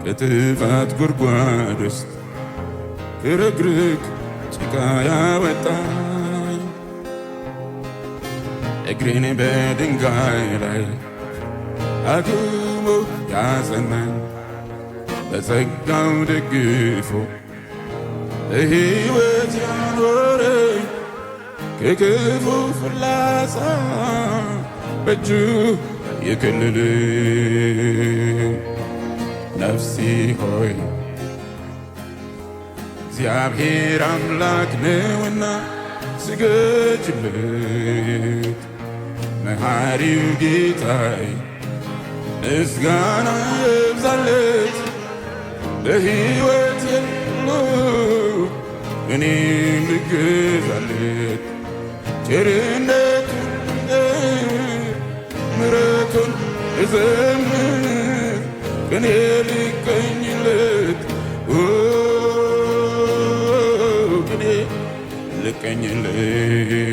ከጥፋት ጉድጓድ ውስጥ ክርግርግ ጭቃ ያወጣኝ እግሬን በድንጋይ ላይ አቁሞ ያጸናኝ በጸጋው ደግፎ በሕይወት ያኖረኝ ከክፉ ፍላጻ በእጁ የከለለኝ ነፍሴ ሆይ እግዚአብሔር አምላክ ነውና ስገጅለት መሐሪው ጌታዬ ምስጋና ይብዛለት በሕይወት የለው እኔም ልገዛለት ቸርነቱን ምሕረቱን እዘምር ከኔ ልቀኝለት ከኔ ልቀኝለት